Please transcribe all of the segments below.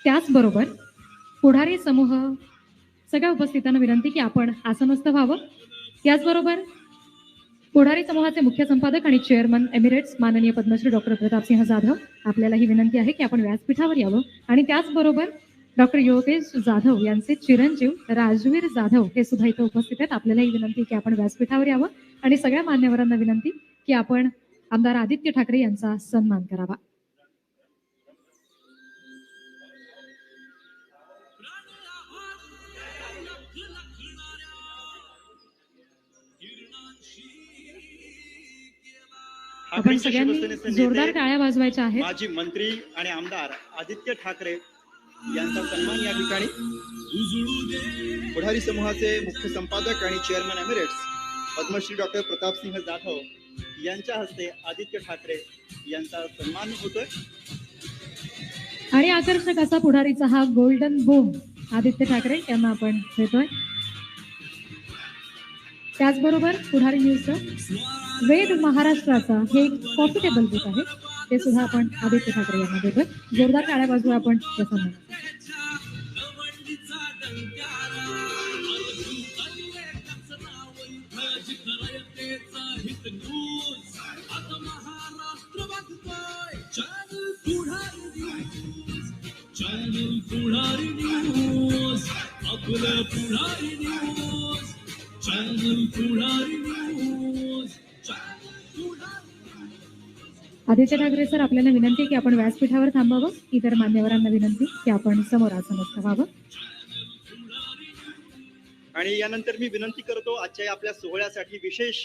त्याचबरोबर पुढारी समूह सगळ्या उपस्थितांना विनंती की आपण आसनस्थ व्हावं. याचबरोबर पुढारी समूहाचे मुख्य संपादक आणि चेअरमन एमिरेट्स माननीय पद्मश्री डॉक्टर प्रतापसिंह जाधव आपल्याला ही विनंती आहे की आपण व्यासपीठावर यावं. आणि त्याचबरोबर डॉक्टर योगेश जाधव यांचे चिरंजीव राजवीर जाधव हे सुद्धा इथं उपस्थित आहेत. आपल्याला ही विनंती की आपण व्यासपीठावर यावं आणि सगळ्या मान्यवरांना विनंती की आपण आमदार आदित्य ठाकरे यांचा सन्मान करावा. आपण सगळ्यांनी जोरदार टाळ्या वाजवायच्या आहेत. माजी मंत्री आणि आमदार आदित्य ठाकरे यांचा सन्मान या ठिकाणी पुढारी समूहाचे मुख्य संपादक आणि chairman emeritus Padmashri doctor Pratapsinh Jadhav यांच्या हस्ते आदित्य ठाकरे यांचा सन्मान होतोय. आणि आकर्षक असा पुढारीचा हा गोल्डन बूम आदित्य ठाकरे यांना आपण देतोय. त्याचबरोबर पुढारी न्यूजचं वेद महाराष्ट्राचा हे एक कॉफी टेबल बुक आहे, ते सुद्धा आपण आदित्य ठाकरे यांना देतोय. जोरदार टाळ्या वाजवूया आपण या सन्मानासाठी. आदित्य ठाकरे सर, आपल्याला विनंती की आपण व्यासपीठावर थांबावं. इतर मान्यवरांना विनंती की आपण समोर आसनस्थ व्हावं. आणि यानंतर मी विनंती करतो, आजच्या आपल्या सोहळ्यासाठी विशेष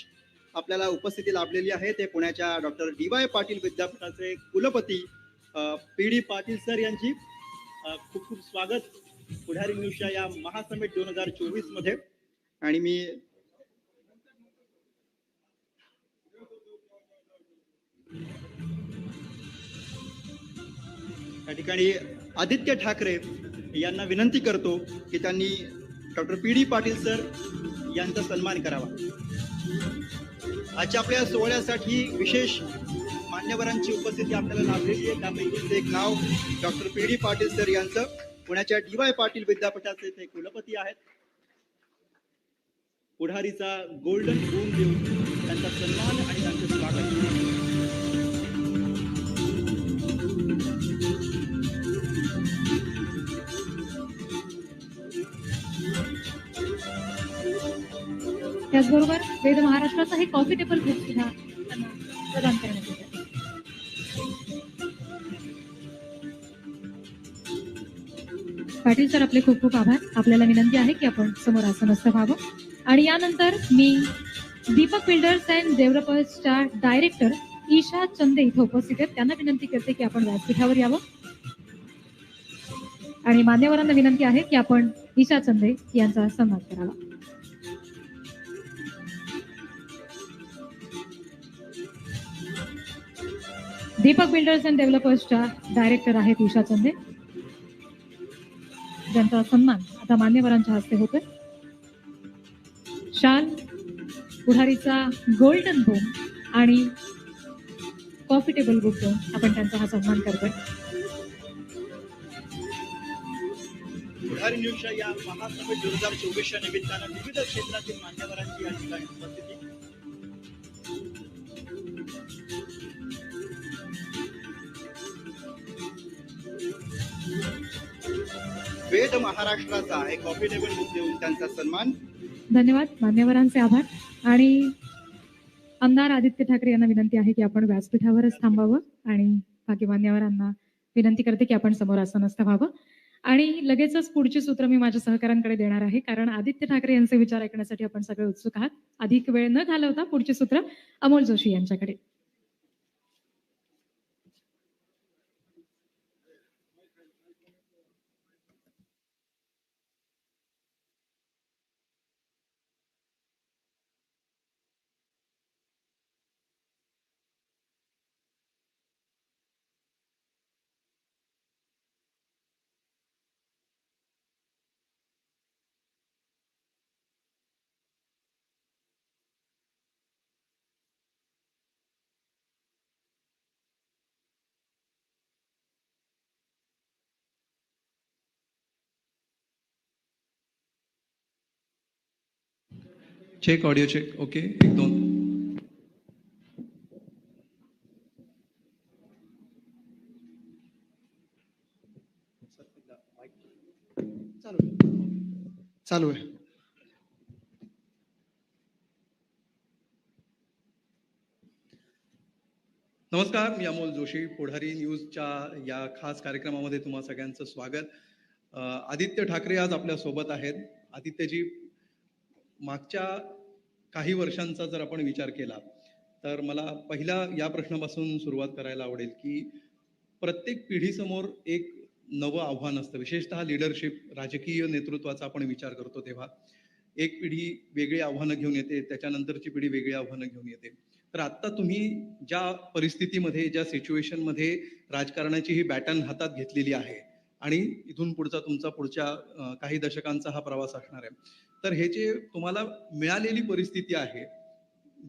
आपल्याला उपस्थिती लाभलेली आहे ते पुण्याच्या डॉक्टर डी.वाय. पाटील विद्यापीठाचे कुलपती पी.डी. पाटील सर यांची खूप खूप स्वागत पुढारी न्यूजच्या या महासमिट 2024 मध्ये. आणि मी या ठिकाणी आदित्य ठाकरे यांना विनंती करतो की त्यांनी डॉक्टर पी.डी. पाटील सर यांचा सन्मान करावा. आजच्या आपल्या सोहळ्यासाठी विशेष मान्यवरांची उपस्थिती आपल्याला लाभलेली आहे. त्यापैकीच एक नाव डॉक्टर पी.डी. पाटील सर यांचं पुण्याच्या डी.वाय. पाटील विद्यापीठाचे ते कुलपती आहेत. पुढारीचा गोल्डन बूम देऊन त्यांचा सन्मान आणि त्यांचे स्वागत. त्याचबरोबर वेद महाराष्ट्राचा हे कॉफी टेबल बुक सुद्धा त्यांना प्रदान करण्यात येत आहे. पाटील सर, आपले खूप खूप आभार. आपल्याला विनंती आहे की आपण समोर आसनस्थ व्हावं. आणि यानंतर मी दीपक बिल्डर्स अँड डेव्हलपर्सच्या डायरेक्टर ईशा चंदे इथे उपस्थित आहेत. त्यांना विनंती करते की आपण व्यासपीठावर यावं. आणि मान्यवरांना विनंती आहे की आपण ईशा चंदे यांचा सन्मान करावा. दीपक बिल्डर्स अँड डेव्हलपर्सच्या डायरेक्टर आहेत ईशा चंदे, ज्यांचा सन्मान आता मान्यवरांच्या हस्ते होतोय. शाल, पुढारीचा गोल्डन बूम आणि कॉफी टेबल बुक देऊन आपण त्यांचा हा सन्मान करतोय. पुढारी न्यूजच्या या महासमिट 2024च्या निमित्तानं विविध क्षेत्रातील मान्यवरांची या ठिकाणी उपस्थिती. वेद महाराष्ट्राचा एक कॉफी टेबल बुक देऊन त्यांचा सन्मान. धन्यवाद, मान्यवरांचे आभार. आणि आमदार आदित्य ठाकरे यांना विनंती आहे की आपण व्यासपीठावरच थांबावं आणि बाकी मान्यवरांना विनंती करते की आपण समोर आसनस्थ व्हावं. आणि लगेचच पुढची सूत्र मी माझ्या सहकाऱ्यांकडे देणार आहे, कारण आदित्य ठाकरे यांचे विचार ऐकण्यासाठी आपण सगळे उत्सुक आहात. अधिक वेळ न घालवता पुढची सूत्र अमोल जोशी यांच्याकडे. Check audio check. ओके, 1 2. चालू आहे. नमस्कार, मी अमोल जोशी. पुढारी न्यूजच्या या खास कार्यक्रमामध्ये तुम्हा सगळ्यांचं स्वागत. आदित्य ठाकरे आज आपल्या सोबत आहेत. आदित्यजी, मागच्या काही वर्षांचा जर आपण विचार केला तर मला पहिल्या या प्रश्नापासून सुरुवात करायला आवडेल की प्रत्येक पिढीसमोर एक नवं आव्हान असतं, विशेषतः लिडरशिप, राजकीय नेतृत्वाचा आपण विचार करतो तेव्हा एक पिढी वेगळी आव्हानं घेऊन येते, त्याच्यानंतरची पिढी वेगळी आव्हानं घेऊन येते. तर आत्ता तुम्ही ज्या परिस्थितीमध्ये, ज्या सिच्युएशनमध्ये राजकारणाची ही बॅटन हातात घेतलेली आहे आणि इथून पुढचा तुमचा पुढच्या काही दशकांचा हा प्रवास असणार आहे, तर हे जे तुम्हाला मिळालेली परिस्थिती आहे,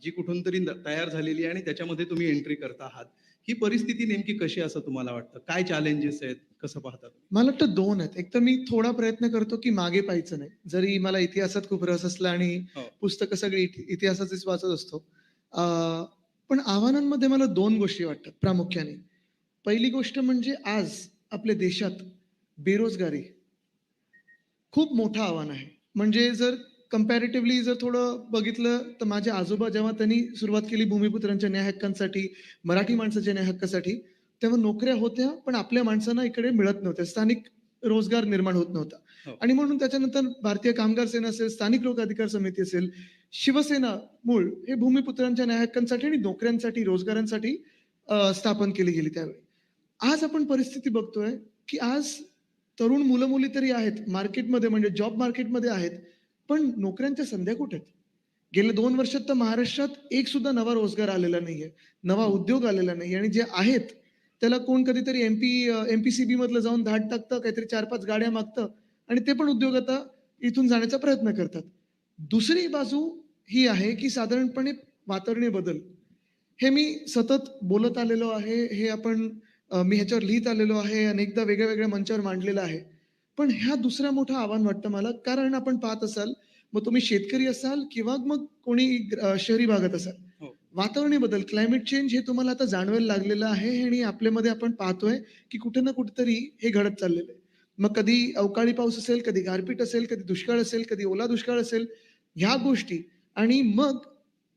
जी कुठून तरी तयार झालेली आहे आणि त्याच्यामध्ये तुम्ही एंट्री करता आहात, ही परिस्थिती नेमकी कशी असं तुम्हाला वाटतं? काय चॅलेंजेस आहेत? कसं पाहता तुम्ही? मला वाटतं 2 आहेत. एक तर मी थोडा प्रयत्न करतो की मागे पाहायचं नाही. जरी मला इतिहासात खूप रस असला आणि हो. पुस्तकं सगळी इतिहासाचीच वाचत असतो. पण आव्हानांमध्ये मला 2 गोष्टी वाटतात प्रामुख्याने. पहिली गोष्ट म्हणजे आज आपल्या देशात बेरोजगारी खूप मोठं आव्हान आहे. म्हणजे जर कंपॅरेटिव्हली जर थोडं बघितलं तर माझे आजोबा जेव्हा त्यांनी सुरुवात केली भूमिपुत्रांच्या न्याय हक्कांसाठी, मराठी माणसाच्या न्याय हक्कासाठी, तेव्हा नोकऱ्या होत्या, पण आपल्या माणसांना इकडे मिळत नव्हत्या. स्थानिक रोजगार निर्माण होत नव्हता. हो. आणि म्हणून त्याच्यानंतर भारतीय कामगार सेना असेल, स्थानिक लोक अधिकार समिती असेल, शिवसेना मूळ हे भूमिपुत्रांच्या न्याय हक्कांसाठी आणि नोकऱ्यांसाठी, रोजगारांसाठी स्थापन केली गेली त्यावेळी. आज आपण परिस्थिती बघतोय, की आज तरुण मुलं-मुली तरी आहेत मार्केटमध्ये, म्हणजे जॉब मार्केटमध्ये आहेत, पण नोकऱ्यांच्या संध्या कुठे आहेत? गेल्या 2 वर्षात तर महाराष्ट्रात एक सुद्धा नवा रोजगार आलेला नाहीये, नवा उद्योग आलेला नाही आणि जे आहेत त्याला कोण कधीतरी एमपीसीबी मधलं जाऊन धाड टाकतं, काहीतरी 4-5 गाड्या मागतं आणि ते पण उद्योग आता इथून जाण्याचा प्रयत्न करतात. दुसरी बाजू ही आहे, की साधारणपणे वातावरणीय बदल हे मी सतत बोलत आलेलो आहे. हे आपण मी ह्याच्यावर लिहित आलेलो आहे. अनेकदा वेगळ्या-वेगळ्या मंचावर मांडलेलं आहे. पण ह्या दुसरं मोठं आव्हान वाटतं मला. कारण आपण पाहत असाल, मग तुम्ही शेतकरी असाल किंवा मग कोणी शहरी भागात असाल. हो. वातावरणीय बदल, क्लायमेट चेंज हे तुम्हाला आता जाणवायला लागलेलं आहे आणि आपल्यामध्ये आपण पाहतोय, की कुठे ना कुठेतरी हे घडत चाललेलं आहे. मग कधी अवकाळी पाऊस असेल, कधी गारपीट असेल, कधी दुष्काळ असेल, कधी ओला दुष्काळ असेल, ह्या गोष्टी आणि मग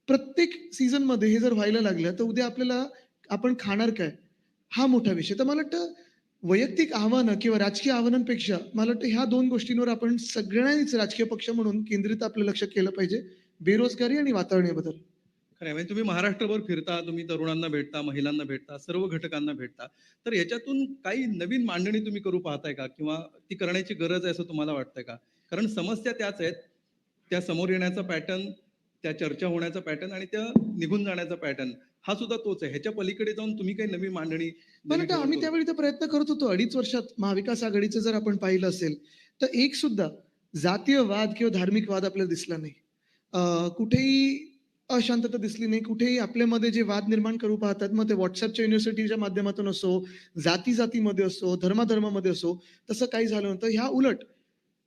प्रत्येक सीझनमध्ये हे जर व्हायला लागलं, तर उद्या आपल्याला आपण खाणार काय? हा मोठा विषय. तर मला वाटतं वैयक्तिक आव्हानं किंवा राजकीय आव्हानांपेक्षा मला वाटतं ह्या 2 गोष्टींवर आपण सगळ्यांनीच राजकीय पक्ष म्हणून केंद्रित आपलं लक्ष केलं पाहिजे. बेरोजगारी आणि वातावरणीय बदल. खरं आहे. म्हणजे तुम्ही महाराष्ट्रभर फिरता, तुम्ही तरुणांना भेटता, महिलांना भेटता, सर्व घटकांना भेटता. तर याच्यातून काही नवीन मांडणी तुम्ही करू पाहताय का? किंवा ती करण्याची गरज आहे असं तुम्हाला वाटतंय का? कारण समस्या त्याच आहेत. त्या समोर येण्याचा पॅटर्न, त्या चर्चा होण्याचा पॅटर्न आणि त्या निघून जाण्याचा पॅटर्न हा सुद्धा तोच आहे. ह्याच्या पलीकडे जाऊन तुम्ही काही नवीन मांडणी, मला नवी वाटतं धोरण आम्ही करू- त्यावेळी तर प्रयत्न करत होतो. 2.5 वर्षात महाविकास आघाडीचं जर आपण पाहिलं असेल, तर एक सुद्धा जातीय वाद किंवा धार्मिक वाद आपल्याला दिसला नाही. कुठेही अशांतता दिसली नाही. कुठेही आपल्यामध्ये जे वाद निर्माण करू पाहतात, मग ते WhatsAppच्या युनिव्हर्सिटीच्या माध्यमातून असो, जाती-जातीमध्ये असो, धर्माधर्मामध्ये असो, तसं काही झालं नव्हतं. ह्या उलट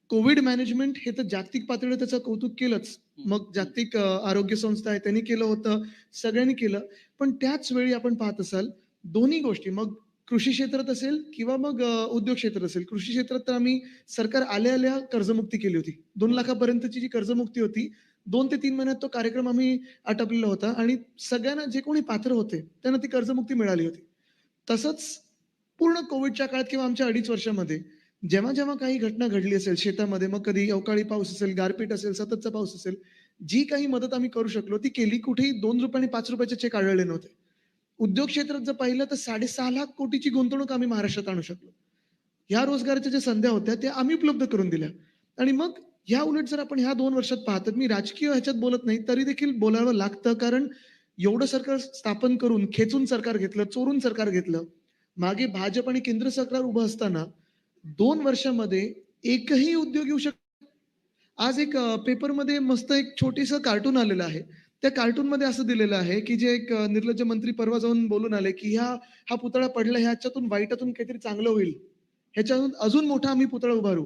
कोविड मॅनेजमेंट हे तर जागतिक पातळीवर त्याचं कौतुक केलंच. मग जागतिक आरोग्य संस्था आहे त्यांनी केलं होतं, सगळ्यांनी केलं. पण त्याच वेळी आपण पाहत असाल दोन्ही गोष्टी, मग कृषी क्षेत्रात असेल किंवा मग उद्योग क्षेत्रात असेल. कृषी क्षेत्रात तर आम्ही सरकार आल्या कर्जमुक्ती केली होती. 2 लाखापर्यंतची जी कर्जमुक्ती होती, 2 ते 3 महिन्यात तो कार्यक्रम आम्ही आटपलेला होता आणि सगळ्यांना जे कोणी पात्र होते, त्यांना ती कर्जमुक्ती मिळाली होती. तसंच पूर्ण कोविडच्या काळात किंवा आमच्या 2.5 वर्षामध्ये जेव्हा काही घटना घडली असेल शेतामध्ये, मग कधी अवकाळी पाऊस असेल, गारपीट असेल, सततचा पाऊस असेल, जी काही मदत आम्ही करू शकलो ती केली. कुठेही ₹2 आणि ₹5 चेक आढळले नव्हते. उद्योग क्षेत्रात जर पाहिलं तर 6.5 लाख कोटीची गुंतवणूक आम्ही महाराष्ट्रात आणू शकलो. ह्या रोजगाराच्या ज्या संध्या होत्या त्या आम्ही उपलब्ध करून दिल्या. आणि मग ह्या उलट जर आपण ह्या 2 वर्षात पाहतो, मी राजकीय ह्याच्यात बोलत नाही, तरी देखील बोलावं लागतं. कारण एवढं सरकार स्थापन करून खेचून सरकार घेतलं, चोरून सरकार घेतलं. मागे भाजप आणि केंद्र सरकार उभं असताना 2 वर्षामध्ये एकही उद्योग येऊ आज एक पेपरमध्ये मस्त एक छोटीसं कार्टून आलेलं आहे. त्या कार्टूनमध्ये असं दिलेलं आहे, की जे एक निर्लज्ज मंत्री परवा जाऊन बोलून आले, की हा पुतळा पडला ह्याच्यातून वाईटातून काहीतरी चांगलं होईल. ह्याच्यातून अजून मोठा आम्ही पुतळा उभारू.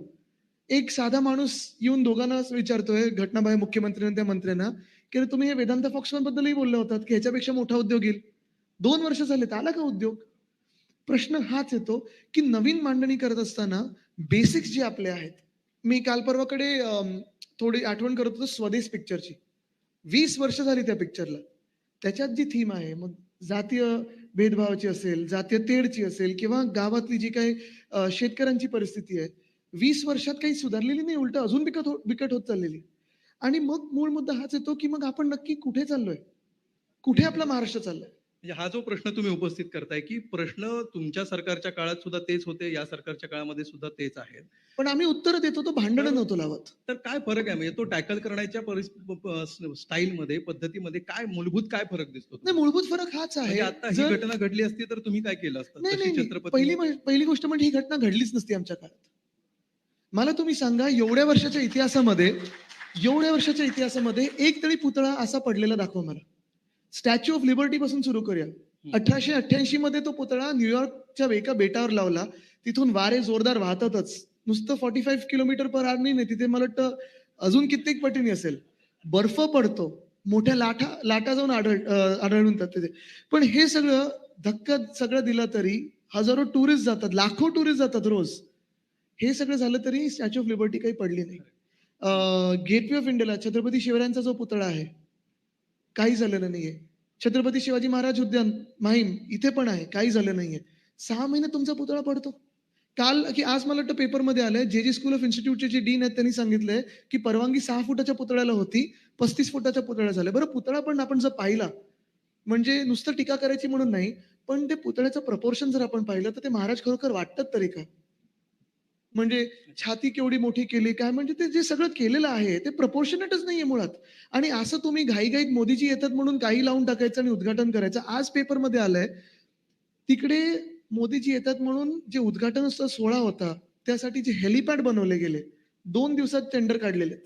एक साधा माणूस येऊन दोघांना विचारतोय घटनाबाह्य मुख्यमंत्र्यांना त्या मंत्र्यांना की अरे तुम्ही हे वेदांत फॉक्सकॉन बद्दलही बोलले होतात की ह्याच्यापेक्षा मोठा उद्योग येईल. 2 वर्ष झालेत, आला का उद्योग? प्रश्न हाच येतो की नवीन मांडणी करत असताना बेसिक्स जे आपले आहेत. मी काल परवाकडे थोडी आठवण करत होतो स्वदेश पिक्चरची. 20 वर्ष झाली त्या पिक्चरला. त्याच्यात जी थीम आहे, मग जातीय भेदभावाची असेल, जातीय तेढची असेल किंवा गावातली जी काही शेतकऱ्यांची परिस्थिती आहे, 20 वर्षात काही सुधारलेली नाही, उलट अजून बिकट होत चाललेली. आणि मग मूळ मुद्दा हाच येतो की मग आपण नक्की कुठे चाललोय? कुठे आपला महाराष्ट्र चाललाय? म्हणजे हा जो प्रश्न तुम्ही उपस्थित करताय, की प्रश्न तुमच्या सरकारच्या काळात सुद्धा तेच होते, या सरकारच्या काळामध्ये सुद्धा तेच आहेत. पण आम्ही उत्तर देतो, तो भांडणं तर- नव्हतो लावत. तर काय फरक आहे म्हणजे तो टॅकल करण्याच्या स्टाईलमध्ये, पद्धतीमध्ये काय मूलभूत काय फरक दिसतो नाही, तुम्हाला? मूलभूत फरक हाच म्हणजे आहे. आता ही जर घटना घडली असती तर तुम्ही काय केलं असतं? नाही, जशी नाही, नाही. छत्रपती पहिली गोष्ट म्हणजे ही घटना घडलीच नसती आमच्या काळात. मला तुम्ही सांगा, एवढ्या वर्षाच्या इतिहासामध्ये एक तरी पुतळा असा पडलेला दाखवा मला. स्टॅच्यू ऑफ लिबर्टी पासून सुरू करूया. 1888 मध्ये तो पुतळा न्यूयॉर्कच्या एका बेटावर लावला. तिथून वारे जोरदार वाहतातच. नुसतं 45 किलोमीटर पर आवर नाही, तिथे मला वाटतं अजून कित्येक पटीने असेल. बर्फ पडतो, मोठ्या लाटा जाऊन आढळून येतात तिथे. पण हे सगळं धक्का सगळं दिला तरी हजारो टुरिस्ट जातात, लाखो टुरिस्ट जातात रोज. हे सगळं झालं तरी स्टॅच्यू ऑफ लिबर्टी काही पडली नाही. गेटवे ऑफ इंडियाला छत्रपती शिवरायांचा जो पुतळा आहे, काही झालेलं नाहीये. छत्रपती शिवाजी महाराज उद्यान माहीम इथे पण आहे, काही झालं नाहीये. 6 महिने तुमचा पुतळा पडतो. आज मला वाटतं पेपरमध्ये आलंय, जे स्कूल ऑफ इन्स्टिट्यूटचे जे डीन आहेत त्यांनी सांगितलंय की परवानगी 6 फुटाच्या पुतळ्याला होती, 35 फुटाच्या पुतळ्या झाल्या. बरं, पुतळा पण आपण जर पाहिला, म्हणजे नुसतं टीका करायची म्हणून नाही, पण ते पुतळ्याचं प्रपोर्शन जर आपण पाहिलं तर ते महाराज खरोखर वाटतात तरी का? म्हणजे छाती केवढी मोठी केली काय, म्हणजे ते जे सगळं केलेलं आहे ते प्रपोर्शनेटच नाहीये मुळात. आणि असं तुम्ही घाईघाईत मोदीजी येतात म्हणून काही लावून टाकायचं आणि उद्घाटन करायचं. आज पेपरमध्ये आलंय, तिकडे मोदीजी येतात म्हणून जे उद्घाटनाचा सोहळा होता त्यासाठी जे हेलिपॅड बनवले गेले, 2 दिवसात टेंडर काढलेले आहेत.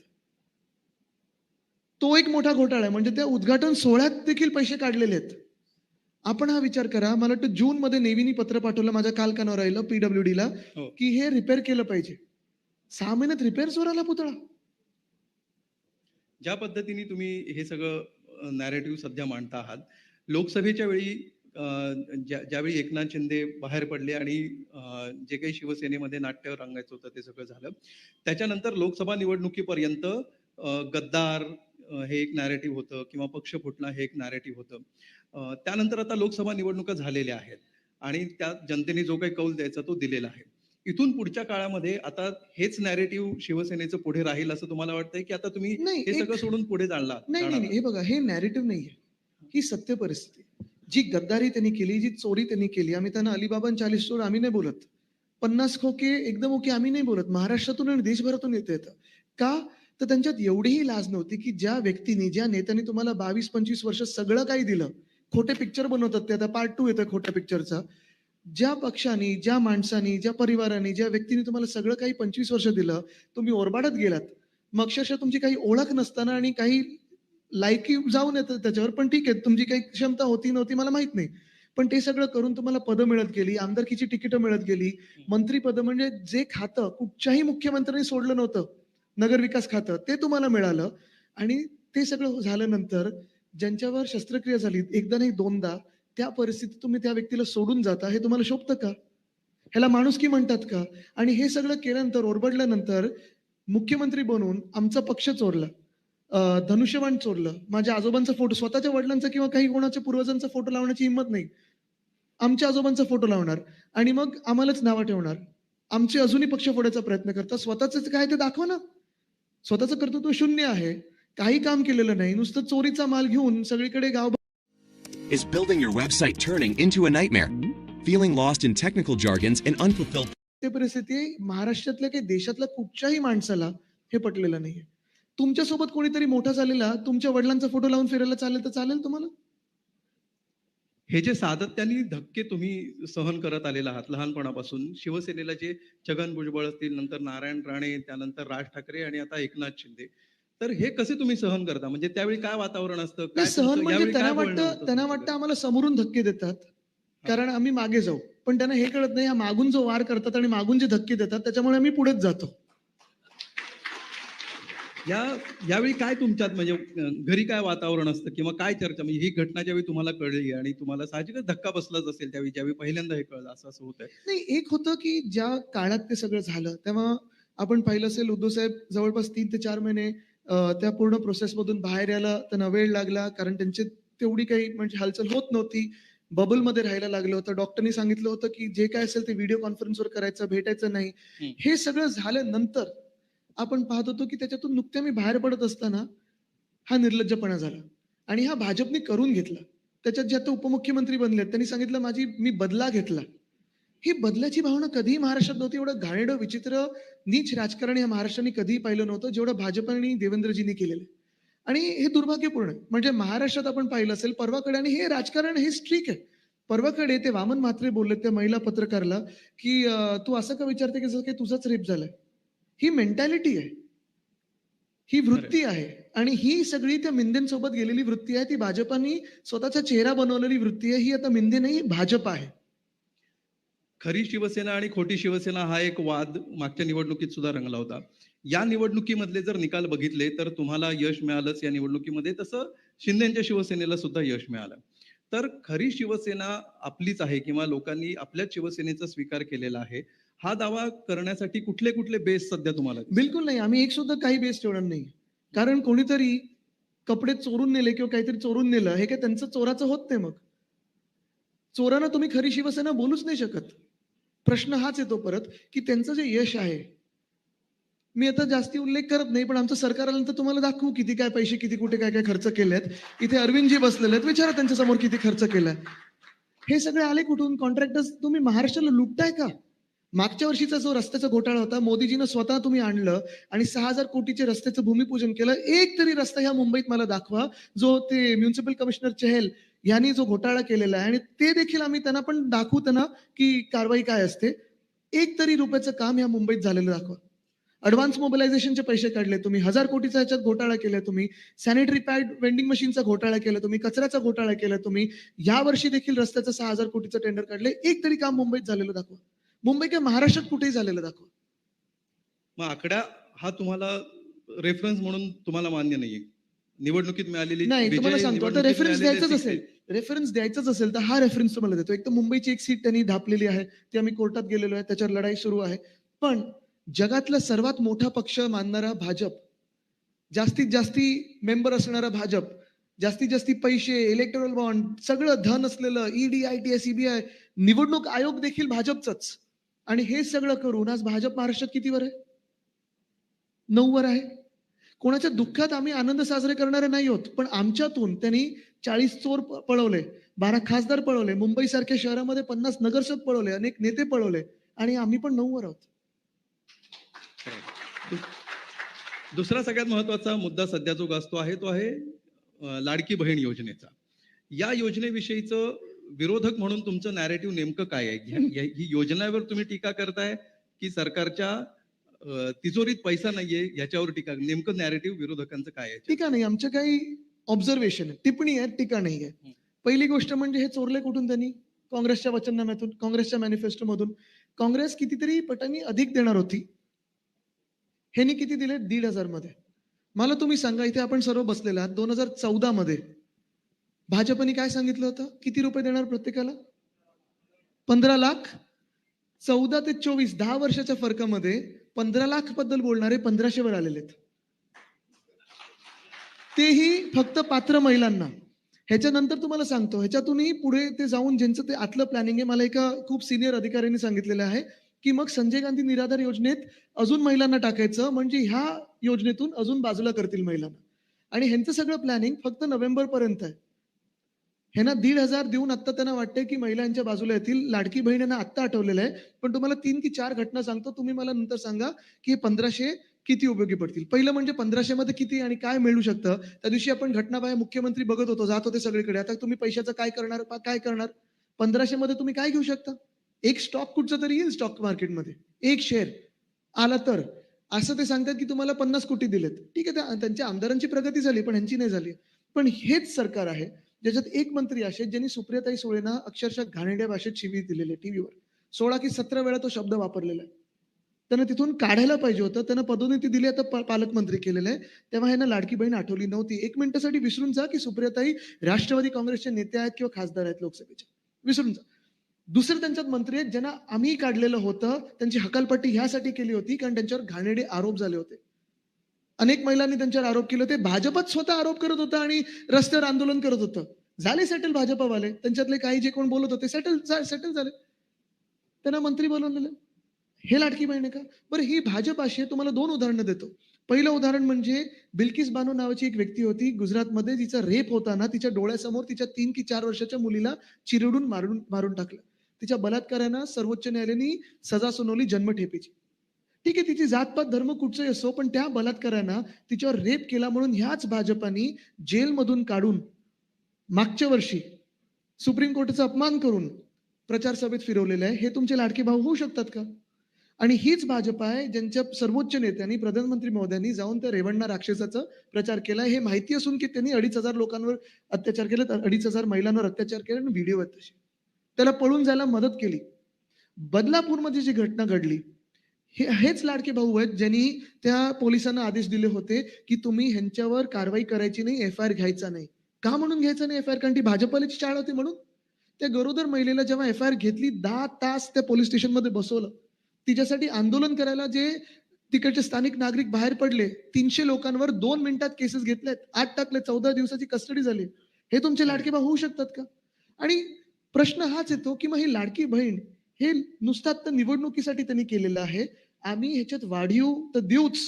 तो एक मोठा घोटाळा आहे. म्हणजे त्या उद्घाटन सोहळ्यात देखील पैसे काढलेले आहेत. आपण हा विचार करा, मला वाटतं जूनमध्ये नेव्हीनी पत्र पाठवलं माझ्या काल कानावर राहिलं PWDला हो. की हे रिपेअर केलं पाहिजे. 6 महिन्यात रिपेअर आला पुतळा. ज्या पद्धतीने तुम्ही हे सगळं नॅरेटिव्ह सध्या मांडता आहात, लोकसभेच्या वेळी ज्यावेळी एकनाथ शिंदे बाहेर पडले आणि जे काही शिवसेनेमध्ये नाट्य रंगायचं होतं ते सगळं झालं. त्याच्यानंतर लोकसभा निवडणुकीपर्यंत गद्दार हे एक नॅरेटिव्ह होतं किंवा पक्ष फुटला हे एक नॅरेटिव्ह होतं. त्यानंतर आता लोकसभा निवडणुका झालेल्या आहेत आणि त्यात जनतेने जो काही कौल द्यायचा तो दिलेला आहे. इथून पुढच्या काळामध्ये आता हेच नॅरेटिव्ह शिवसेनेचं पुढे राहील असं तुम्हाला वाटतंय की आता तुम्ही नाही, हे सगळं सोडून पुढे नाही, जाणार? हे बघा, हे नॅरेटिव्ह नाहीये, ही सत्य परिस्थिती. जी गद्दारी त्यांनी केली, जी चोरी त्यांनी केली, आम्ही त्यांना अलिबाबा आणि 40 चोर आम्ही नाही बोलत. 50 खोके एकदम ओके आम्ही नाही बोलत. महाराष्ट्रातून आणि देशभरातून येतं. का? तर त्यांच्यात एवढीही लाज नव्हती की ज्या व्यक्तीने, ज्या नेत्याने तुम्हाला 22-25 वर्ष सगळं काही दिलं, खोटे पिक्चर बनवतात ते, आता पार्ट 2 येतोय खोट्या पिक्चरचा. ज्या पक्षाने, ज्या माणसाने, ज्या परिवाराने, ज्या व्यक्तीने तुम्हाला सगळं काही 25 वर्ष दिलं, तुम्ही ओरबाडत गेलात. मग अक्षरशः तुमची काही ओळख नसताना आणि काही लायकी जाऊन येतं त्याच्यावर, पण ठीक आहे, तुमची काही क्षमता होती नव्हती मला माहित नाही. पण ते सगळं करून तुम्हाला पदं मिळत गेली, आमदारकीची तिकीटं मिळत गेली, मंत्रीपदं, म्हणजे जे खातं कुठच्याही मुख्यमंत्र्यांनी सोडलं नव्हतं, नगरविकास खातं, ते तुम्हाला मिळालं. आणि ते सगळं झाल्यानंतर ज्यांच्यावर शस्त्रक्रिया झाली, एकदा नाही दोनदा, त्या परिस्थितीत तुम्ही त्या व्यक्तीला सोडून जाता, हे तुम्हाला शोभतं का? ह्याला माणुसकी म्हणतात का? आणि हे सगळं केल्यानंतर, ओरबडल्यानंतर मुख्यमंत्री बनून आमचा पक्ष चोरला, धनुष्यबाण चोरलं, माझ्या आजोबांचा फोटो, स्वतःच्या वडिलांचा किंवा काही कोणाच्या पूर्वजांचा फोटो लावण्याची हिंमत नाही. आमच्या आजोबांचा फोटो लावणार आणि मग आम्हालाच नावं ठेवणार. आमचे अजूनही पक्ष फोडायचा प्रयत्न करतात. स्वतःच काय ते दाखवा ना. स्वतःचं कर्तृत्व शून्य आहे, काही काम केलेलं नाही, नुसतं चोरीचा माल घेऊन सगळीकडे गाव. Is building your website turning into a nightmare? Feeling lost in technical jargons and unfulfilled? ते परिस्थिती महाराष्ट्रातल्या काही देशातल्या कुठच्याही माणसाला हे पटलेलं नाहीये. तुमच्यासोबत कोणीतरी मोठा झालेला तुमच्या वडिलांचा फोटो लावून फिरायला चालेल तर चालेल तुम्हाला? हे जे सातत्याने धक्के तुम्ही सहन करत आलेला आहात लहानपणापासून, शिवसेनेला जे छगन भुजबळ असतील, नंतर नारायण राणे, त्यानंतर राज ठाकरे आणि आता एकनाथ शिंदे, तर हे कसे तुम्ही सहन करता? म्हणजे त्यावेळी काय वातावरण असतं? नाही, सहन तुमचं म्हणजे यावेळी त्यांना काय बोलणं वाटतं होतं तुमचं? आम्हाला समोरून धक्के देतात कारण आम्ही मागे जाऊ. पण त्यांना हे कळत नाही, हा मागून जो वार करतात आणि मागून जे धक्के देतात त्याच्यामुळे आम्ही पुढेच जातो. यावेळी काय तुमच्यात म्हणजे घरी काय वातावरण असतं किंवा काय चर्चा, म्हणजे ही घटना ज्यावेळी तुम्हाला कळली आणि तुम्हाला साहजिकच धक्का बसलाच असेल त्यावेळी, ज्यावेळी पहिल्यांदा हे कळलं असं असं होतंय. नाही, एक होतं की ज्या काळात ते सगळं झालं तेव्हा आपण पाहिलं असेल उद्धव साहेब जवळपास 3 ते 4 महिने त्या पूर्ण प्रोसेसमधून बाहेर यायला त्यांना वेळ लागला, कारण त्यांची तेवढी काही म्हणजे हालचाल होत नव्हती. बबलमध्ये राहायला लागलं होतं. डॉक्टरनी सांगितलं होतं की जे काय असेल ते व्हिडिओ कॉन्फरन्सवर करायचं, भेटायचं नाही. हं. हे सगळं झाल्यानंतर आपण पाहत होतो की त्याच्यातून नुकत्या मी बाहेर पडत असताना हा निर्लज्जपणा झाला आणि हा भाजपने करून घेतला. त्याच्यात जे आता उपमुख्यमंत्री बनलेत त्यांनी सांगितलं मी बदला घेतला. ही बदलाची भावना कधीही महाराष्ट्रात नव्हती. एवढं घाणेरडं, विचित्र, नीच राजकारण या महाराष्ट्राने कधीही पाहिलं नव्हतं, जेवढं भाजप आणि देवेंद्रजींनी केलेलं आहे. आणि हे दुर्भाग्यपूर्ण आहे. म्हणजे महाराष्ट्रात आपण पाहिलं असेल परवाकडे, आणि हे राजकारण हे स्ट्रीक आहे. परवाकडे ते वामन म्हात्रे बोलले त्या महिला पत्रकारला, की "तू असं का विचारते की जसं काही तुझाच रेप झालाय?" ही मेंटॅलिटी आहे. ही वृत्ती आहे आणि ही सगळी त्या मिंदेंसोबत गेलेली वृत्ती आहे. ती भाजपाने स्वतःचा चेहरा बनवलेली वृत्ती आहे. ही आता मिंदे नाही, भाजप आहे. खरी शिवसेना आणि खोटी शिवसेना हा एक वाद मागच्या निवडणुकीत सुद्धा रंगला होता. या निवडणुकीमधले जर निकाल बघितले तर तुम्हाला यश मिळालंच या निवडणुकीमध्ये, तसं शिंदेच्या शिवसेनेला सुद्धा यश मिळालं. तर खरी शिवसेना आपलीच आहे किंवा लोकांनी आपल्याच शिवसेनेचा स्वीकार केलेला आहे, हा दावा करण्यासाठी कुठले कुठले बेस सध्या तुम्हाला दिसतात? बिलकुल नाही. आम्ही एक सुद्धा काही बेस ठेवणार नाही. कारण कोणीतरी कपडे चोरून नेले किंवा काहीतरी चोरून नेलं, हे काय त्यांचं चोराचं होत नाही मग. चोरांना तुम्ही खरी शिवसेना बोलूच नाही शकत. प्रश्न हाच येतो परत, की त्यांचं जे यश आहे, मी आता जास्ती उल्लेख करत नाही, पण आमचं सरकार आल्यानंतर तुम्हाला दाखवू किती काय पैसे, किती कुठे काय-काय खर्च केलेत. इथे अरविंदजी बसलेले आहेत, विचारा त्यांच्यासमोर किती खर्च केलाय. हे सगळे आले कुठून? कॉन्ट्रॅक्टर्स. तुम्ही महाराष्ट्राला लुटताय का? मागच्या वर्षीचा जो रस्त्याचा घोटाळा होता, मोदीजीनं स्वतः तुम्ही आणलं आणि 6,000 कोटीचे रस्त्याचं भूमिपूजन केलं. एक तरी रस्ता ह्या मुंबईत मला दाखवा, जो ते म्युनिसिपल कमिशनर चहल यांनी जो घोटाळा केलेला आहे, आणि ते देखील आम्ही त्यांना पण दाखवू त्यांना, की कारवाई काय असते. एक तरी रुपयाचं काम ह्या मुंबईत झालेलं दाखवा. ॲडव्हान्स मोबिलायझेशनचे पैसे काढले तुम्ही, 1,000 कोटीचा ह्याच्यात घोटाळा केला तुम्ही, सॅनिटरी पॅड वेंडिंग मशीनचा घोटाळा केला तुम्ही, कचऱ्याचा घोटाळा केला तुम्ही. यावर्षी देखील रस्त्याचं 6,000 कोटीचं टेंडर काढलंय. एक तरी काम मुंबईत झालेलं दाखवा. मुंबई काय महाराष्ट्रात कुठेही झालेलं दाखवा. मग आकडा हा तुम्हाला रेफरन्स म्हणून तुम्हाला मान्य नाहीये? निवडणुकीत मिळालेली नाही, तुम्हाला विजय, सांगतो आता निवडणुकीत रेफरन्स मिळालेले द्यायचंच 60. असेल, रेफरन्स द्यायचंच असेल तर हा रेफरन्स तुम्हाला देतो. एक तर मुंबईची एक सीट त्यांनी धापलेली आहे, ती आम्ही कोर्टात गेलेलो आहे, त्याच्यावर लढाई सुरू आहे. पण जगातला सर्वात मोठा पक्ष मानणारा भाजप, जास्तीत जास्ती मेंबर असणारा भाजप, जास्तीत जास्ती पैसे, इलेक्टोरल बॉन्ड, सगळं धन असलेलं ईडी, आयटी, सीबीआय, निवडणूक आयोग देखील भाजपचंच. आणि हे सगळं करून आज भाजप महाराष्ट्रात कितीवर आहे? 9 वर आहे. कोणाच्या दुःखात आम्ही आनंद साजरे करणारे नाही आहोत, पण आमच्यातून त्यांनी 40 चोर पळवले, 12 खासदार पळवले, मुंबईसारख्या शहरामध्ये 50 नगरसेवक पळवले, अनेक नेते पळवले, आणि आम्ही पण 9 वर आहोत. दुसरा सगळ्यात महत्वाचा मुद्दा सध्या जो गाजतो आहे तो आहे लाडकी बहीण योजनेचा. या योजनेविषयीचं विरोधक म्हणून तुमचं नॅरेटिव्ह नेमकं काय आहे? ही योजनेवर तुम्ही टीका करताय की सरकारच्या तिजोरीत पैसा नाहीये याच्यावर टीका? नेमकं नॅरेटिव्ह विरोधकांचं काय आहे? टीका नाही, आमच्या काही ऑब्झर्वेशन आहे, टिप्पणी आहे, टीका नाही आहे. पहिली गोष्ट म्हणजे हे चोरले कुठून त्यांनी? काँग्रेसच्या वचननाम्यातून, काँग्रेसच्या मॅनिफेस्टोमधून. काँग्रेस कितीतरी पटांनी अधिक देणार होती. ह्यांनी किती दिले? 1,500 मध्ये. मला तुम्ही सांगा, इथे आपण सर्व बसलेले आहात, 2014 मध्ये भाजपने काय सांगितलं होतं? किती रुपये देणार प्रत्येकाला? 15 लाख. 14 ते 24 10 वर्षाच्या फरकामध्ये 15 लाख बद्दल बोलणारे 1,500 वर आलेले आहेत. तेही फक्त पात्र महिलांना. ह्याच्यानंतर तुम्हाला सांगतो, ह्याच्यातूनही पुढे ते जाऊन ज्यांचं ते आतलं प्लॅनिंग आहे, मला एका खूप सिनियर अधिकाऱ्यांनी सांगितलेलं आहे, की मग संजय गांधी निराधार योजनेत अजून महिलांना टाकायचं, म्हणजे ह्या योजनेतून अजून बाजूला करतील महिलांना. आणि ह्यांचं सगळं प्लॅनिंग फक्त नोव्हेंबर पर्यंत आहे. ह्यांना 1,500 देऊन आत्ता त्यांना वाटतंय की महिलांच्या बाजूला येतील. लाडकी बहीण यांना आत्ता आठवलेलं आहे. पण तुम्हाला 3 की 4 घटना सांगतो, तुम्ही मला नंतर सांगा की हे 1,500 किती उपयोगी पडतील. पहिलं म्हणजे 1,500 मध्ये किती आणि काय मिळू शकतं. त्या दिवशी आपण घटनाबाह्य मुख्यमंत्री बघत होतो, जात होते सगळीकडे. आता तुम्ही पैशाचं काय करणार? काय करणार? 1,500 मध्ये तुम्ही काय घेऊ शकता? एक स्टॉक कुठचा तरी येईल स्टॉक मार्केटमध्ये, एक शेअर आला तर. असं ते सांगतात की तुम्हाला 50 कोटी दिलेत. ठीक आहे, त्यांच्या आमदारांची प्रगती झाली, पण ह्यांची नाही झाली. पण हेच सरकार आहे ज्याच्यात एक मंत्री असे ज्यांनी सुप्रियाताई सुळेंना अक्षरशः घाणेरड्या भाषेत शिवी दिलेली आहे टीव्हीवर. 16 की 17 वेळा तो शब्द वापरलेला आहे. त्यांना तिथून काढायला पाहिजे होतं. त्यांना पदोन्नती दिली, आता पालकमंत्री केलेलं आहे. तेव्हा ह्यांना लाडकी बहीण आठवली नव्हती. 1 मिनिटासाठी विसरून जा, की सुप्रियाताई राष्ट्रवादी काँग्रेसच्या नेत्या आहेत किंवा खासदार आहेत लोकसभेच्या. विसरून जा. दुसरे त्यांच्यात मंत्री आहेत ज्यांना आम्ही काढलेलं होतं. त्यांची हकालपट्टी ह्यासाठी केली होती कारण त्यांच्यावर घाणेरडे आरोप झाले होते. अनेक महिलांनी त्यांच्यावर आरोप केले होते. भाजपच स्वतः आरोप करत होता आणि रस्त्यावर आंदोलन करत होतं. झाले सेटल भाजपवाले. त्यांच्यातले काही जे कोण बोलत होते सेटल झाले. त्यांना मंत्री बनवलेलं. हे लाडकी बहीण आहे का? बरं, ही भाजप अशी आहे. तुम्हाला 2 उदाहरणं देतो. पहिलं उदाहरण म्हणजे बिल्किस बानो नावाची एक व्यक्ती होती गुजरातमध्ये, जिचा रेप होताना तिच्या डोळ्यासमोर तिच्या 3 की 4 वर्षाच्या मुलीला चिरडून मारून टाकलं. तिच्या बलात्कारानं सर्वोच्च न्यायालयाने सजा सुनावली जन्मठेपेची. ठीक आहे, तिची जातपात धर्म कुठचाही असो, पण त्या बलात्कारानं तिच्यावर रेप केला म्हणून ह्याच भाजपानी जेलमधून काढून मागच्या वर्षी सुप्रीम कोर्टाचा अपमान करून प्रचार सभेत फिरवलेलं आहे. हे तुमचे लाडके भाऊ होऊ शकतात का? आणि हीच भाजप आहे ज्यांच्या सर्वोच्च नेत्यांनी, प्रधानमंत्री महोदयांनी जाऊन त्या रेवण्णा राक्षसाचा प्रचार केला. हे माहिती असून की त्यांनी 2,500 लोकांवर अत्याचार केले, 2,500 महिलांवर अत्याचार केले आणि व्हिडिओ आहेत तसे. त्याला पळून जायला मदत केली. बदलापूरमध्ये जी घटना घडली, हेच लाडके भाऊ आहेत ज्यांनी त्या पोलिसांना आदेश दिले होते की तुम्ही ह्यांच्यावर कारवाई करायची नाही, FIR घ्यायचा नाही. का म्हणून घ्यायचा नाही FIR? कारण ती भाजपवाल्याची चाळ होती म्हणून. त्या गरोदर महिलेला जेव्हा FIR घेतली, 10 तास त्या पोलीस स्टेशनमध्ये बसवलं. तिच्यासाठी आंदोलन करायला जे तिकडचे स्थानिक नागरिक बाहेर पडले, 300 लोकांवर 2 मिनिटात केसेस घेतल्यात, 8 टाकले, 14 दिवसाची कस्टडी झाली. हे तुमचे लाडके भाऊ होऊ शकतात का? आणि प्रश्न हाच येतो की मग ही लाडकी बहीण हे नुसतं आता निवडणुकीसाठी त्यांनी केलेलं आहे. आम्ही ह्याच्यात वाढीव तर देऊच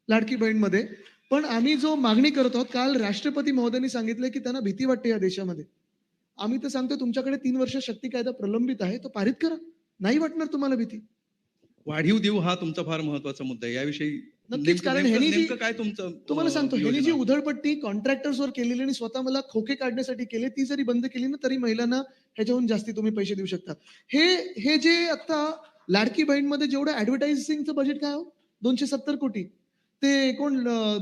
लाडकी बहीणमध्ये, पण आम्ही जो मागणी करत आहोत, काल राष्ट्रपती महोदयांनी सांगितलं की त्यांना भीती वाटते या देशामध्ये. आम्ही तर सांगतो तुमच्याकडे 3 वर्ष शक्ती कायदा प्रलंबित आहे, तो पारित करा. नाही वाटणार तुम्हाला भीती. वाढीव देऊ हा तुमचा फार महत्वाचा मुद्दा आहे. याविषयी नक्कीच, कारण ह्यांनी जी, काय तुमचं तुम्हाला सांगतो, ह्यांनी जी योजना? उधळपट्टी कॉन्ट्रॅक्टर्सवर केलेली आणि स्वतः मला खोके काढण्यासाठी केले, ती जरी बंद केली ना तरी महिलांना ह्याच्याहून जास्ती तुम्ही पैसे देऊ शकता. हे जे आता लाडकी बहीणमध्ये जेवढं ऍडव्हर्टायझिंगचं बजेट काय हो, 270 कोटी. ते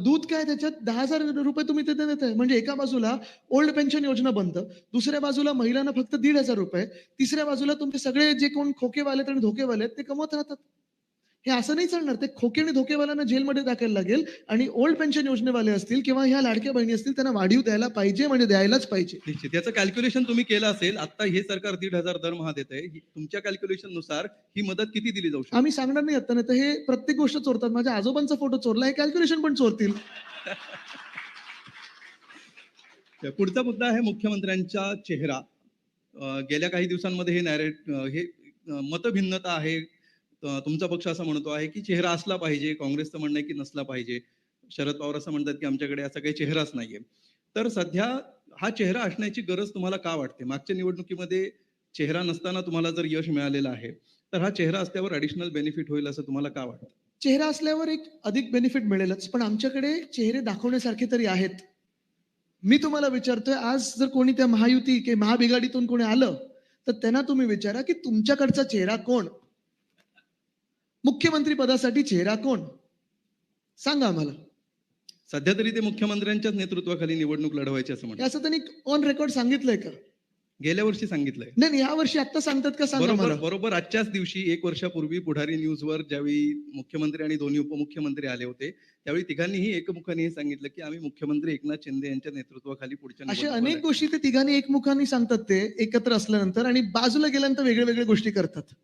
दूध काय, त्याच्यात 10,000 रुपये तुम्ही तिथे देताय. म्हणजे एका बाजूला ओल्ड पेन्शन योजना बंद, दुसऱ्या बाजूला महिलांना फक्त 1,500 रुपये, तिसऱ्या बाजूला तुमचे सगळे जे कोण खोकेवाले आणि धोकेवाले आहेत ते कमवत राहतात. हे असं नाही चालणार. ते खोके आणि धोकेवाल्यांना जेलमध्ये टाकायला लागेल आणि ओल्ड पेन्शन योजनेवाले असतील किंवा ह्या लाडक्या बहिणी असतील त्यांना वाढीव द्यायला पाहिजे, म्हणजे द्यायलाच पाहिजे. निश्चित याचं कॅल्क्युलेशन तुम्ही केलं असेल. आता हे सरकार 1,500 दरमहा देत आहे. तुमच्या कॅल्क्युलेशन नुसार ही मदत किती दिली जाऊ शकते? आम्ही सांगणार नाही आता, नाही तर हे प्रत्येक गोष्ट चोरतात. माझ्या आजोबांचा फोटो चोरला, हे कॅल्क्युलेशन पण चोरतील. पुढचा मुद्दा आहे मुख्यमंत्र्यांचा चेहरा. गेल्या काही दिवसांमध्ये हे मतभिन्नता आहे. तुमचा पक्ष असं म्हणतो आहे की चेहरा असला पाहिजे, काँग्रेसचं म्हणणं आहे की नसला पाहिजे, शरद पवार असं म्हणतात की आमच्याकडे असा काही चेहराच नाहीये. तर सध्या हा चेहरा असण्याची गरज तुम्हाला का वाटते? मागच्या निवडणुकीमध्ये चेहरा नसताना तुम्हाला जर यश मिळालेलं आहे, तर हा चेहरा असल्यावर ॲडिशनल बेनिफिट होईल असं तुम्हाला का वाटतं? चेहरा असल्यावर एक अधिक बेनिफिट मिळेलच, पण आमच्याकडे चेहरे दाखवण्यासारखे तरी आहेत. मी तुम्हाला विचारतोय, आज जर कोणी त्या महायुती किंवा महाबिघाडीतून कोणी आलं तर त्यांना तुम्ही विचारा की तुमच्याकडचा चेहरा कोण, मुख्यमंत्री पदासाठी चेहरा कोण, सांगा आम्हाला. सध्या तरी ते मुख्यमंत्र्यांच्याच नेतृत्वाखाली निवडणूक लढवायची असं हे म्हणतात. असं त्यांनी ऑन रेकॉर्ड सांगितलंय का? गेल्या वर्षी सांगितलंय. नाही, या वर्षी आता सांगतात का, सांगा मला. बरोबर आजच्याच दिवशी 1 वर्षापूर्वी पुढारी न्यूजवर ज्यावेळी मुख्यमंत्री आणि दोन्ही उपमुख्यमंत्री आले होते, त्यावेळी तिघांनीही एकमुखाने हे सांगितलं की आम्ही मुख्यमंत्री एकनाथ शिंदे यांच्या नेतृत्वाखाली पुढच्या अशा निवडणुका अनेक गोष्टी ते तिघांनी एकमुखाने सांगतात, ते एकत्र असल्यानंतर, आणि बाजूला गेल्यानंतर वेगळ्या वेगळ्या गोष्टी करतात.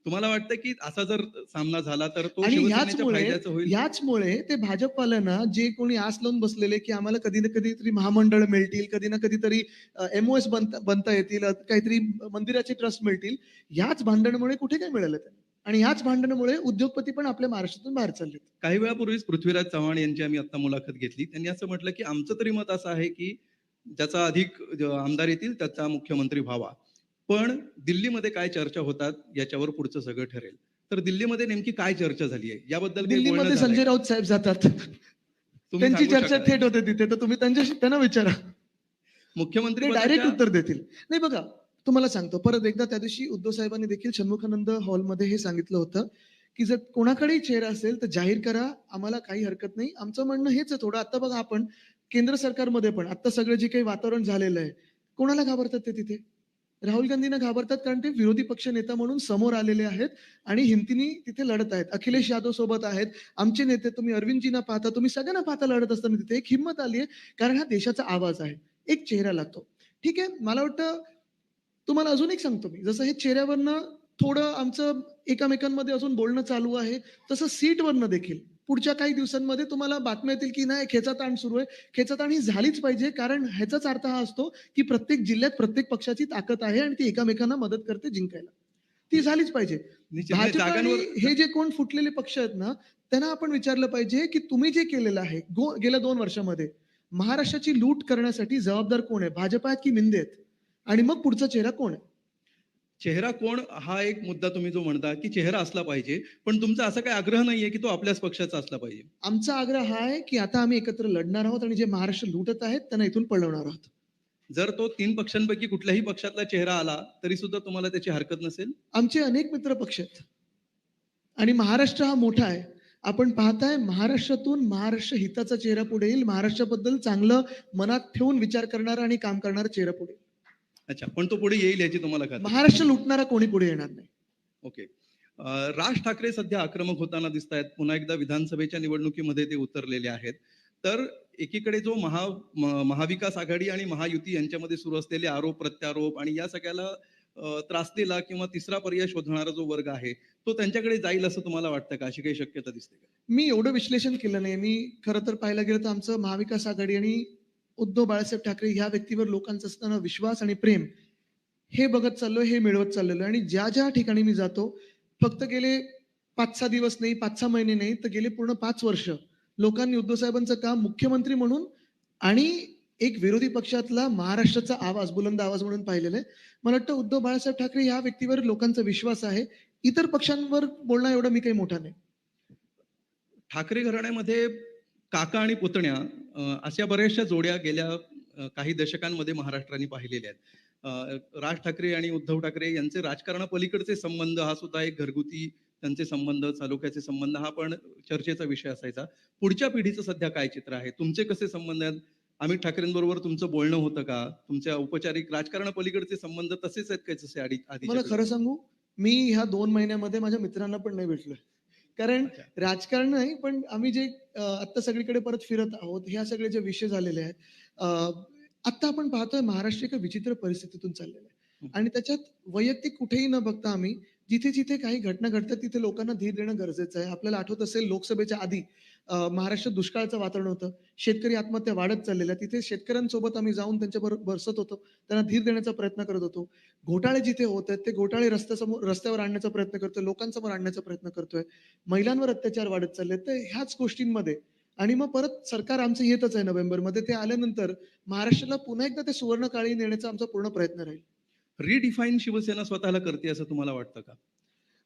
तुम्हाला वाटतं की असा जर सामना झाला तर तो आणि शिवसेनेच्या फायद्याचा होईल? ह्याचमुळे ते भाजपवाल्यांना, जे कोणी आस लावून बसलेले की आम्हाला कधी ना कधीतरी महामंडळ मिळतील, कधी ना कधीतरी MOS बनता येतील, काहीतरी मंदिराचे ट्रस्ट मिळतील, ह्याच भांडणामुळे कुठे काय मिळालं त्यांना. आणि ह्याच भांडणामुळे उद्योगपती पण आपल्या महाराष्ट्रातून बाहेर चालले. काही वेळापूर्वीच पृथ्वीराज चव्हाण यांची आम्ही आता मुलाखत घेतली. त्यांनी असं म्हटलं की आमचं तरी मत असं आहे की ज्याचा अधिक आमदार येतील त्याचा मुख्यमंत्री व्हावा, पण दिल्लीमध्ये काय चर्चा होतात याच्यावर पुढचं सगळं ठरेल. तर दिल्लीमध्ये नेमकी काय चर्चा झाली आहे याबद्दल काही बोलणं दिल्लीमध्ये झालंय? संजय राऊत साहेब जातात, तुम्ही त्यांची सांगू चर्चा शकाल? थेट होते तिथे, तर तुम्ही त्यांना विचारा, मुख्यमंत्री ते डायरेक्ट पदाच्या- उत्तर देतील. नाही, बघा तुम्हाला सांगतो परत एकदा, त्या दिवशी उद्धव साहेबांनी देखील षण्मुखानंद हॉलमध्ये हे सांगितलं होतं की जर कोणाकडेही चेहरा असेल तर जाहीर करा, आम्हाला काही हरकत नाही. आमचं म्हणणं हेच आहे थोडं. आता बघा, आपण केंद्र सरकारमध्ये पण आता सगळं जे काही वातावरण झालेलं आहे, कोणाला घाबरतात ते तिथे? राहुल गांधींना घाबरतात कारण ते विरोधी पक्ष नेता म्हणून समोर आलेले आहेत आणि हिमतीने तिथे लढत आहेत. अखिलेश यादव सोबत आहेत. आमचे नेते तुम्ही अरविंदजींना पाहता, तुम्ही सगळ्यांना पाहता लढत असताना तिथे एक हिंमत आली आहे, कारण हा देशाचा आवाज आहे. एक चेहरा लागतो. ठीक आहे, मला वाटतं तुम्हाला अजून एक सांगतो मी, जसं हे चेहऱ्यावरनं थोडं आमचं एकमेकांमध्ये अजून बोलणं चालू आहे, तसं सीटवरनं देखील पुढच्या काही दिवसांमध्ये तुम्हाला बातम्या येतील की नाही खेचाताण सुरू आहे. खेचाताण ही झालीच पाहिजे, कारण ह्याचाच अर्थ हा असतो की प्रत्येक जिल्ह्यात प्रत्येक पक्षाची ताकद आहे आणि ती एकमेकांना मदत करते जिंकायला. ती झालीच पाहिजे. निश्चित म्हणजे भाजप आणि जागांवर हे जे कोण फुटलेले पक्ष आहेत ना, त्यांना आपण विचारलं पाहिजे की तुम्ही जे केलेलं आहे गेल्या 2 वर्षामध्ये महाराष्ट्राची लूट करण्यासाठी जबाबदार कोण आहे? भाजप आहेत की मिंदे आहेत? आणि मग पुढचा चेहरा कोण आहे? चेहरा कोण हा एक मुद्दा तुम्ही जो म्हणता की चेहरा असला पाहिजे, पण तुमचा असा काही आग्रह नाहीये की तो आपल्याच पक्षाचा असला पाहिजे. आमचा आग्रह हा आहे की आता आम्ही एकत्र लढणार आहोत आणि जे महाराष्ट्र लुटत आहेत त्यांना इथून पळवणार आहोत. जर तो 3 पक्षांपैकी कुठल्याही पक्षातला चेहरा आला तरी सुद्धा तुम्हाला त्याची हरकत नसेल. आमचे अनेक मित्र पक्ष आहेत आणि महाराष्ट्र हा मोठा आहे. आपण पाहताय महाराष्ट्रातून महाराष्ट्र हिताचा चेहरा पुढे येईल. महाराष्ट्राबद्दल चांगलं मनात ठेवून विचार करणारा आणि काम करणारा चेहरा पुढे येईल. अच्छा, पण तो पुढे येईल याची तुम्हाला खात्री. महाराष्ट्र लुटणारा कोणी पुढे येणार नाही. ओके. राज ठाकरे सध्या आक्रमक होताना दिसत आहेत. पुन्हा एकदा विधानसभेच्या निवडणुकीमध्ये ते उतरलेले आहेत. तर एकीकडे जो महाविकास आघाडी आणि महायुती यांच्यामध्ये सुरू असलेले आरोप प्रत्यारोप आणि या सगळ्याला त्रासलेला किंवा तिसरा पर्याय शोधणारा जो वर्ग आहे तो त्यांच्याकडे जाईल असं तुम्हाला वाटतं का? अशी काही शक्यता दिसते का? मी एवढं विश्लेषण केलं नाही. मी खरं तर पाहायला गेलं तर आमचं महाविकास आघाडी आणि उद्धव बाळासाहेब ठाकरे ह्या व्यक्तीवर लोकांचा असताना विश्वास आणि प्रेम हे बघत चाललोय, हे मिळवत चाललेलो आणि ज्या ज्या ठिकाणी मी जातो फक्त गेले 5-6 दिवस नाही, 5-6 महिने नाही, तर गेले पूर्ण 5 वर्ष लोकांनी उद्धव साहेबांचं काम मुख्यमंत्री म्हणून आणि एक विरोधी पक्षातला महाराष्ट्राचा आवाज, बुलंद आवाज म्हणून पाहिलेलं आहे. मला वाटतं उद्धव बाळासाहेब ठाकरे ह्या व्यक्तीवर लोकांचा विश्वास आहे. इतर पक्षांवर बोलणं एवढं मी काही मोठा नाही. ठाकरे घराण्यामध्ये काका आणि पुतण्या अशा बऱ्याचशा जोड्या गेल्या काही दशकांमध्ये महाराष्ट्राने पाहिलेल्या आहेत. राज ठाकरे आणि उद्धव ठाकरे यांचे राजकारणापलीकडचे संबंध हा सुद्धा एक घरगुती त्यांचे संबंध, तालुक्याचे संबंध हा पण चर्चेचा विषय असायचा. पुढच्या पिढीचं सध्या काय चित्र आहे? तुमचे कसे संबंध आहेत? अमित ठाकरेंबरोबर तुमचं बोलणं होतं का? तुमच्या औपचारिक राजकारणापलीकडचे संबंध तसेच आहेत का जसे आधी? मला खरं सांगू, मी ह्या 2 महिन्यामध्ये माझ्या मित्रांना पण नाही भेटलोय. कारण राजकारण नाही, पण आम्ही जे आता सगळीकडे परत फिरत आहोत, ह्या सगळे जे विषय झालेले आहेत. आता आपण पाहतोय महाराष्ट्र एका विचित्र परिस्थितीतून चाललेला आहे आणि त्याच्यात वैयक्तिक कुठेही न बघता आम्ही जिथे जिथे काही घटना घडतात तिथे लोकांना धीर देणं गरजेचं आहे. आपल्याला आठवत असेल लोकसभेच्या आधी महाराष्ट्रात दुष्काळाचं वातावरण होतं. शेतकरी आत्महत्या वाढत चाललेल्या. तिथे शेतकऱ्यांसोबत आम्ही जाऊन त्यांच्याबरोबर बसत होतो. त्यांना धीर देण्याचा प्रयत्न करत होतो. घोटाळे जिथे होत आहेत ते घोटाळे रस्त्यावर आणण्याचा प्रयत्न करतोय, लोकांसमोर आणण्याचा प्रयत्न करतोय. महिलांवर अत्याचार वाढत चालले. तर ह्याच गोष्टींमध्ये आणि मग परत सरकार आमचं येतच आहे नोव्हेंबरमध्ये. ते आल्यानंतर महाराष्ट्राला पुन्हा एकदा ते सुवर्ण काळी नेण्याचा आमचा पूर्ण प्रयत्न राहील. रिडिफाईन शिवसेना स्वतःला करते असं तुम्हाला वाटतं का?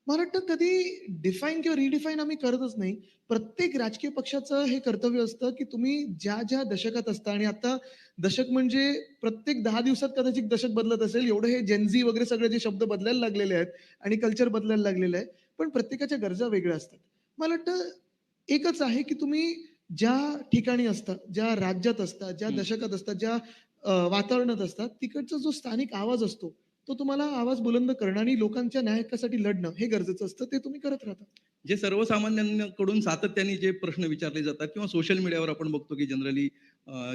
मला वाटतं कधी डिफाईन किंवा रिडिफाईन आम्ही करतच नाही. प्रत्येक राजकीय पक्षाचं हे कर्तव्य असतं की तुम्ही ज्या ज्या दशकात असता आणि आता दशक म्हणजे प्रत्येक 10 दिवसात कदाचित दशक बदलत असेल, एवढं हे जेनझी वगैरे सगळे जे शब्द बदलायला लागलेले आहेत आणि कल्चर बदलायला लागलेलं आहे. पण प्रत्येकाच्या गरजा वेगळ्या असतात. मला वाटतं एकच आहे की तुम्ही ज्या ठिकाणी असता, ज्या राज्यात असता, ज्या दशकात असता, ज्या वातावरणात असतात, तिकडचा जो स्थानिक आवाज असतो तो तुम्हाला आवाज बुलंद करणं आणि लोकांच्या न्याय हक्कासाठी लढणं हे गरजेचं असतं. ते तुम्ही करत राहता. जे सर्वसामान्यांकडून सातत्याने जे प्रश्न विचारले जातात किंवा सोशल मीडियावर आपण बघतो की जनरली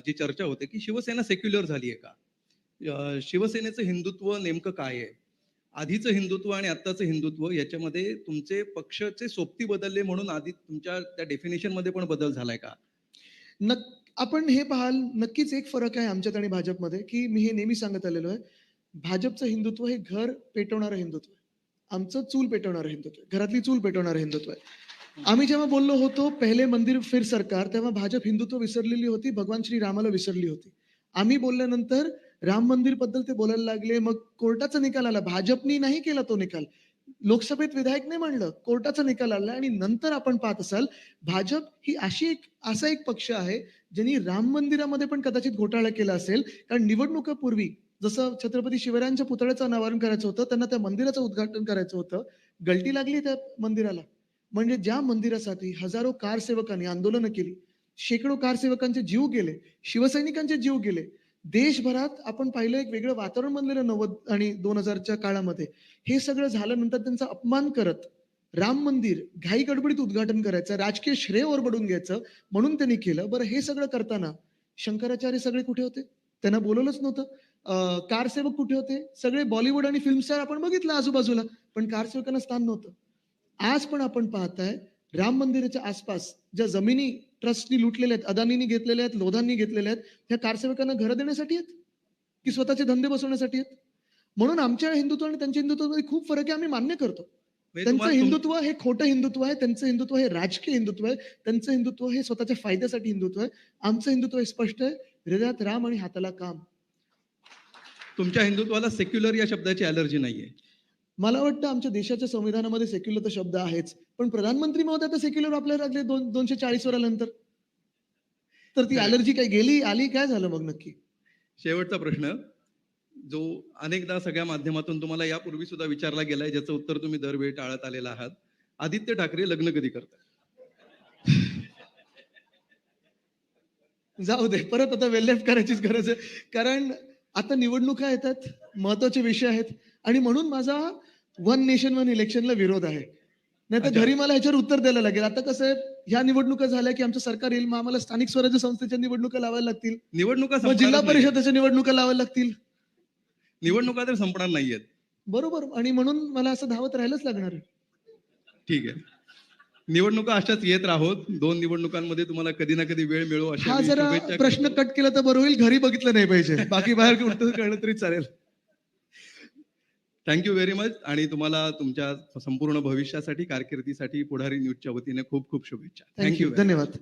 जी चर्चा होते की शिवसेना सेक्युलर झाली आहे का? शिवसेनेचं हिंदुत्व नेमकं काय आहे? आधीचं हिंदुत्व आणि आत्ताचं हिंदुत्व याच्यामध्ये तुमचे पक्षाचे सोबती बदलले म्हणून आधी तुमच्या त्या डेफिनेशन मध्ये पण बदल झालाय का? आपण हे पाहाल, नक्कीच एक फरक आहे आमच्यात आणि भाजपमध्ये की मी हे नेहमी सांगत आलेलो आहे. भाजपचं हिंदुत्व हे घर पेटवणारं हिंदुत्व आहे. आमचं चूल पेटवणारं हिंदुत्व आहे. घरातली चूल पेटवणारं हिंदुत्व आहे. आम्ही जेव्हा बोललो होतो पहिले मंदिर फिर सरकार, तेव्हा भाजप हिंदुत्व विसरलेली होती, भगवान श्री रामाला विसरली होती. आम्ही बोलल्यानंतर राम मंदिर बद्दल ते बोलायला लागले. मग कोर्टाचा निकाल आला. भाजपनी नाही केला तो निकाल, लोकसभेत विधायक नाही मांडलं, कोर्टाचा निकाल आला आणि नंतर आपण पाहत असाल भाजप ही असा एक पक्ष आहे ज्यांनी राम मंदिरामध्ये पण कदाचित घोटाळा केला असेल. कारण निवडणुकापूर्वी जसं छत्रपती शिवरायांच्या पुतळ्याचं अनावरण करायचं होतं, त्यांना त्या मंदिराचं उद्घाटन करायचं होतं, गलटी लागली त्या मंदिराला. म्हणजे ज्या मंदिरासाठी हजारो कारसेवकांनी आंदोलनं केली, शेकडो कारसेवकांचे जीव गेले, शिवसैनिकांचे जीव गेले, देशभरात आपण पाहिलं एक वेगळं वातावरण बनलेलं 90 आणि 2000च्या काळामध्ये. हे सगळं झाल्यानंतर त्यांचा अपमान करत राम मंदिर घाई गडबडीत उद्घाटन करायचं, राजकीय श्रेय ओरबडून घ्यायचं म्हणून त्यांनी केलं. बरं हे सगळं करताना शंकराचार्य सगळे कुठे होते? त्यांना बोलवलंच नव्हतं. कारसेवक कुठे होते? सगळे बॉलिवूड आणि फिल्म स्टार आपण बघितलं आजूबाजूला, पण कारसेवकांना स्थान नव्हतं. आज पण आपण पाहताय राम मंदिराच्या आसपास ज्या जमिनी ट्रस्टनी लुटलेल्या आहेत, अदानींनी घेतलेल्या आहेत, लोधांनी घेतलेल्या आहेत, त्या कारसेवकांना घरं देण्यासाठी आहेत की स्वतःचे धंदे बसवण्यासाठी आहेत? म्हणून आमच्या हिंदुत्व आणि त्यांच्या हिंदुत्वामध्ये खूप फरक आहे, आम्ही मान्य करतो. म्हणजे त्यांचं तुम्हाला हिंदुत्व हे खोटं हिंदुत्व आहे, त्यांचं हिंदुत्व हे राजकीय हिंदुत्व आहे, त्यांचं हिंदुत्व हे स्वतःच्या फायद्यासाठी हिंदुत्व आहे. आमचं हिंदुत्व हे स्पष्ट आहे, हृदयात राम आणि हाताला काम. तुमच्या हिंदुत्वाला सेक्युलर या शब्दाची अलर्जी नाहीये. मला वाटतं आमच्या देशाच्या संविधानामध्ये सेक्युलर तर शब्द आहेच, पण प्रधानमंत्री महोदय आता सेक्युलर वापरायला लागले 240 वर्षानंतर. तर ती अलर्जी काय गेली आली काय झालं मग नक्की? शेवटचा प्रश्न, जो अनेकदा सगळ्या माध्यमातून तुम्हाला यापूर्वी सुद्धा विचारला गेलाय, ज्याचं उत्तर तुम्ही दरवेळी टाळत आलेला आहात. आदित्य ठाकरे लग्न कधी करतात? जाऊ दे, परत आता वेल्लेफ करायचीच गरज आहे, कारण आता निवडणुका येतात, महत्वाचे विषय आहेत आणि म्हणून माझा वन नेशन वन इलेक्शनला विरोध आहे. नाही तर अच्छा. घरी मला ह्याच्यावर उत्तर द्यायला लागेल. आता कसं आहे, ह्या निवडणुका झाल्या की आमचं सरकार येईल, मग आम्हाला स्थानिक स्वराज्य संस्थेच्या निवडणुका लावायला लागतील, निवडणुका मग संपणारच जिल्हा नाहीयेत. परिषदेच्या निवडणुका लावायला लागतील. निवडणुका तर संपणार नाहीयेत. बरोबर, आणि म्हणून मला असं धावत राहायलाच लागणार आहे. ठीक आहे. निवडणुका अशाच येत राहोत. 2 निवडणुकांमध्ये तुम्हाला कधी ना कधी वेळ मिळो अशा हा मी जरा शुभेच्छा प्रश्न करतो. कट केला तर बरं होईल, घरी बघितलं नाही पाहिजे, बाकी बाहेर कुठं कळलं तरी चालेल. थँक्यू व्हेरी मच आणि तुम्हाला तुमच्या संपूर्ण भविष्यासाठी, कारकिर्दीसाठी पुढारी न्यूजच्या वतीने खूप खूप शुभेच्छा. Thank you, thank you. धन्यवाद.